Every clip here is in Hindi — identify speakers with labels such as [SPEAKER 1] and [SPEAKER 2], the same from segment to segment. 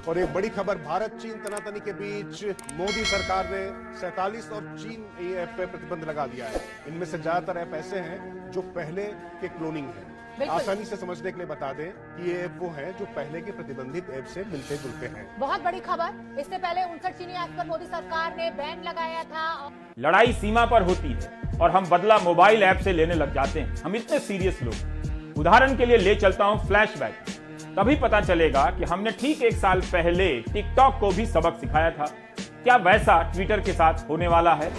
[SPEAKER 1] और एक बड़ी खबर, भारत चीन तनातनी के बीच मोदी सरकार ने 47 और चीन ऐप पे प्रतिबंध लगा दिया है। इनमें से ज्यादातर ऐप ऐसे हैं जो पहले के क्लोनिंग है। आसानी से समझने के लिए बता दें कि ये ऐप वो है जो पहले के प्रतिबंधित ऐप से मिलते जुलते हैं।
[SPEAKER 2] बहुत बड़ी खबर, इससे पहले 59 चीनी ऐप पर मोदी सरकार ने बैन लगाया था।
[SPEAKER 3] लड़ाई सीमा पर होती है और हम बदला मोबाइल ऐप से लेने लग जाते हैं। हम इतने सीरियस लोग। उदाहरण के लिए ले चलता हूं फ्लैशबैक। तभी पता चलेगा कि हमने ठीक 1 साल पहले टिकटॉक को भी सबक सिखाया था। क्या वैसा ट्विटर के साथ होने वाला है?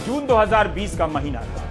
[SPEAKER 3] जून 2020 का महीना था।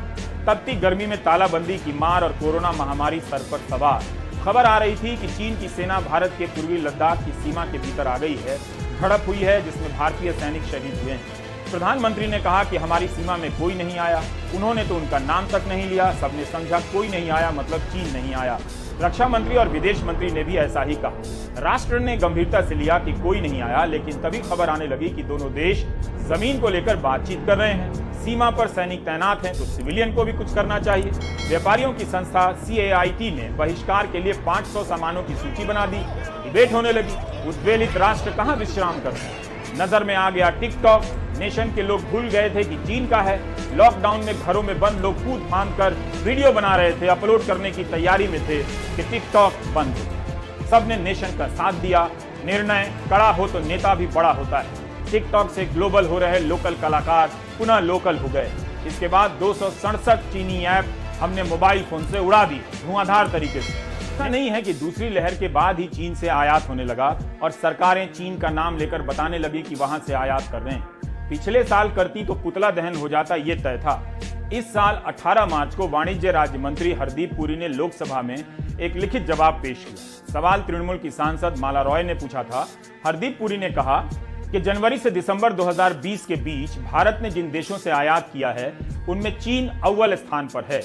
[SPEAKER 3] तपती गर्मी में तालाबंदी की मार और कोरोना महामारी सर पर सवार। खबर आ रही थी कि चीन की सेना भारत के पूर्वी लद्दाख की सीमा के भीतर आ गई है। झड़प हुई है जिसमें भारतीय सैनिक शहीद हुए हैं। प्रधानमंत्री ने कहा कि हमारी सीमा में कोई नहीं आया। उन्होंने तो उनका नाम तक नहीं लिया। सबने समझा कोई नहीं आया मतलब चीन नहीं आया। रक्षा मंत्री और विदेश मंत्री ने भी ऐसा ही कहा। राष्ट्र ने गंभीरता से लिया कि कोई नहीं आया, लेकिन तभी खबर आने लगी कि दोनों देश जमीन को लेकर बातचीत कर रहे हैं। सीमा पर सैनिक तैनात हैं तो सिविलियन को भी कुछ करना चाहिए। व्यापारियों की संस्था CAIT ने बहिष्कार के लिए 500 सामानों की सूची बना दी। डिबेट होने लगी, उद्वेलित राष्ट्र कहां विश्राम करते हैं। नजर में आ गया टिकटॉक। नेशन के लोग भूल गए थे कि चीन का है। लॉकडाउन में घरों में बंद लोग कूद फांद कर वीडियो बना रहे थे, अपलोड करने की तैयारी में थे कि टिकटॉक बंद हो। सबने नेशन का साथ दिया। निर्णय कड़ा हो तो नेता भी बड़ा होता है। टिकटॉक से ग्लोबल हो रहे लोकल कलाकार पुनः लोकल हो गए। इसके बाद 267 चीनी ऐप हमने मोबाइल फोन से उड़ा दी, धुआंधार तरीके से। ऐसा नहीं है कि दूसरी लहर के बाद ही चीन से आयात होने लगा और सरकारें चीन का नाम लेकर बताने लगी कि वहां से आयात कर रहे हैं। पिछले साल करती तो पुतला दहन हो जाता, ये तय था। इस साल 18 मार्च को वाणिज्य राज्य मंत्री हरदीप पुरी ने लोकसभा में एक लिखित जवाब पेश किया। सवाल तृणमूल की सांसद माला रॉय ने पूछा था। हरदीप पुरी ने कहा कि जनवरी से दिसंबर 2020 के बीच भारत ने जिन देशों से आयात किया है उनमें चीन अव्वल स्थान पर है।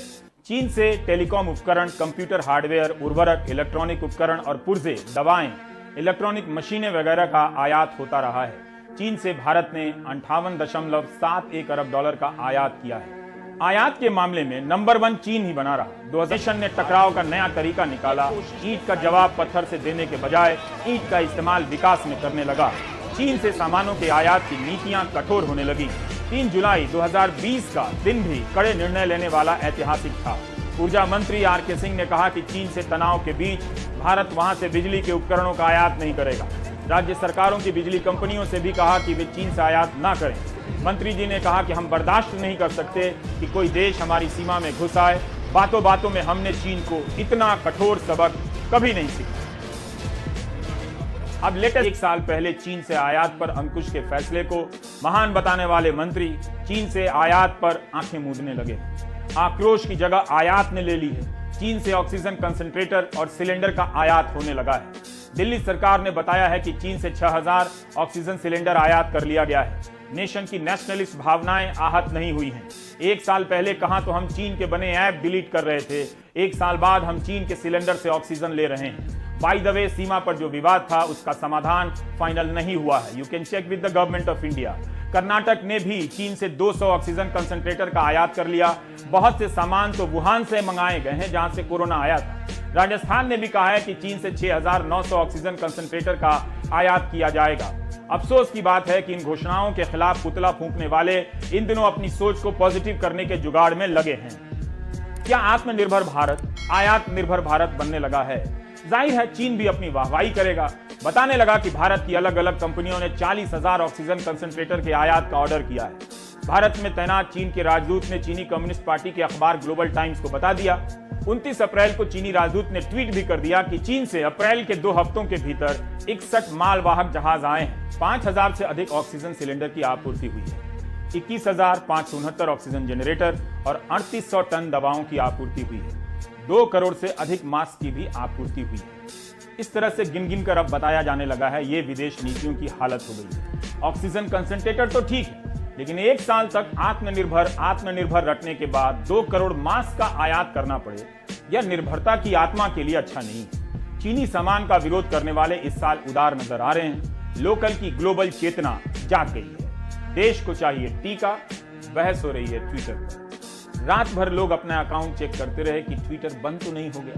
[SPEAKER 3] चीन से टेलीकॉम उपकरण, कंप्यूटर हार्डवेयर, उर्वरक, इलेक्ट्रॉनिक उपकरण और पुर्जे, दवाएं, इलेक्ट्रॉनिक मशीनें वगैरह का आयात होता रहा है। चीन से भारत ने 58.71 अरब डॉलर का आयात किया है। आयात के मामले में नंबर 1 चीन ही बना रहा। 2000 ने टकराव का नया तरीका निकाला। ईंट का जवाब पत्थर से देने के बजाय ईंट का इस्तेमाल विकास में करने लगा। चीन से सामानों के आयात की नीतियां कठोर होने लगी। 3 जुलाई 2020 का दिन भी कड़े निर्णय लेने वाला ऐतिहासिक था। ऊर्जा मंत्री RK सिंह ने कहा कि चीन से तनाव के बीच भारत वहां से बिजली के उपकरणों का आयात नहीं करेगा। राज्य सरकारों की बिजली कंपनियों से भी कहा कि वे चीन से आयात ना करें। मंत्री जी ने कहा कि हम बर्दाश्त नहीं कर सकते कि कोई देश हमारी सीमा में घुस आए। बातों बातों में हमने चीन को इतना कठोर सबक कभी नहीं सीखा। अब लेटेस्ट 1 साल पहले चीन से आयात पर अंकुश के फैसले को महान बताने वाले मंत्री चीन से आयात पर आंखें मूंदने लगे। आक्रोश की जगह आयात ने ले ली है। चीन से ऑक्सीजन कंसंट्रेटर और सिलेंडर का आयात होने लगा है। दिल्ली सरकार ने बताया है कि चीन से 6000 ऑक्सीजन सिलेंडर आयात कर लिया गया है। नेशन की नेशनलिस्ट भावनाएं आहत नहीं हुई हैं। 1 साल पहले कहां तो हम चीन के बने ऐप डिलीट कर रहे थे, 1 साल बाद हम चीन के सिलेंडर से ऑक्सीजन ले रहे हैं। बाय द वे, सीमा पर जो विवाद था उसका समाधान फाइनल नहीं हुआ है। You can check with the government of India. Karnataka ने भी चीन से 200 ऑक्सीजन कंसंट्रेटर का आयात कर लिया। बहुत से सामान तो वुहान से मंगाए गए हैं जहां से कोरोना आया था। राजस्थान ने भी कहा है कि चीन से 6900 ऑक्सीजन कंसंट्रेटर का आयात किया जाएगा। अफसोस की बात है कि इन घोषणाओं के खिलाफ पुतला फूंकने वाले इन दिनों अपनी सोच को पॉजिटिव करने के जुगाड़ में लगे हैं। क्या आत्मनिर्भर भारत आयात निर्भर भारत बनने लगा है? जाहिर है चीन भी अपनी वाहवाही करेगा। बताने लगा कि भारत की अलग अलग कंपनियों ने 40,000 ऑक्सीजन कंसंट्रेटर के आयात का ऑर्डर किया है। भारत में तैनात चीन के राजदूत ने चीनी कम्युनिस्ट पार्टी के अखबार ग्लोबल टाइम्स को बता दिया। 29 अप्रैल को चीनी राजदूत ने ट्वीट भी कर दिया कि चीन से अप्रैल के 2 हफ्तों के भीतर 61 मालवाहक जहाज आए हैं। 5000 से अधिक ऑक्सीजन सिलेंडर की आपूर्ति हुई है। 21,569 ऑक्सीजन जनरेटर और 3800 टन दवाओं की आपूर्ति हुई है। 2 करोड़ से अधिक मास्क की भी आपूर्ति हुई है। इस तरह से गिन गिन कर अब बताया जाने लगा है ये विदेश नीतियों की हालत हो गई है। ऑक्सीजन कंसंट्रेटर तो ठीक है, लेकिन 1 साल तक आत्मनिर्भर रखने के बाद 2 करोड़ मास्क का आयात करना पड़े, यह निर्भरता की आत्मा के लिए अच्छा नहीं है। चीनी सामान का विरोध करने वाले इस साल उदार नजर आ रहे हैं। लोकल की ग्लोबल चेतना जाग गई है। देश को चाहिए टीका। बहस हो रही है ट्विटर पर। रात भर लोग अपना अकाउंट चेक करते रहे कि ट्विटर बंद तो नहीं हो गया।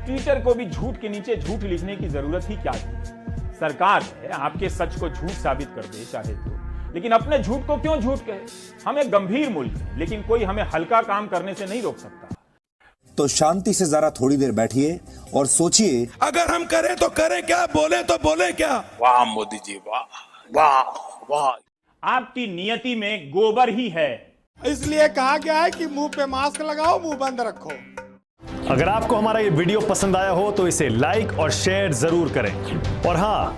[SPEAKER 3] ट्विटर को भी झूठ के नीचे झूठ लिखने की जरूरत ही क्या थी। सरकार है, आपके सच को झूठ साबित कर दे चाहे तो, लेकिन अपने झूठ को क्यों झूठ कहे। हमें गंभीर मूल्य है, लेकिन कोई हमें हल्का काम करने से नहीं रोक सकता।
[SPEAKER 4] तो शांति से जरा थोड़ी देर बैठिए और सोचिए,
[SPEAKER 5] अगर हम करें तो करें क्या, बोले तो बोले क्या। वाह मोदी जी, वाह वाह वाह।
[SPEAKER 3] आपकी नियति में गोबर ही है,
[SPEAKER 6] इसलिए कहा गया है कि मुंह पे मास्क लगाओ, मुंह बंद रखो।
[SPEAKER 7] अगर आपको हमारा ये वीडियो पसंद आया हो तो इसे लाइक और शेयर जरूर करें और हां,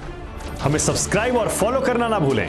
[SPEAKER 7] हमें सब्सक्राइब और फॉलो करना ना भूलें।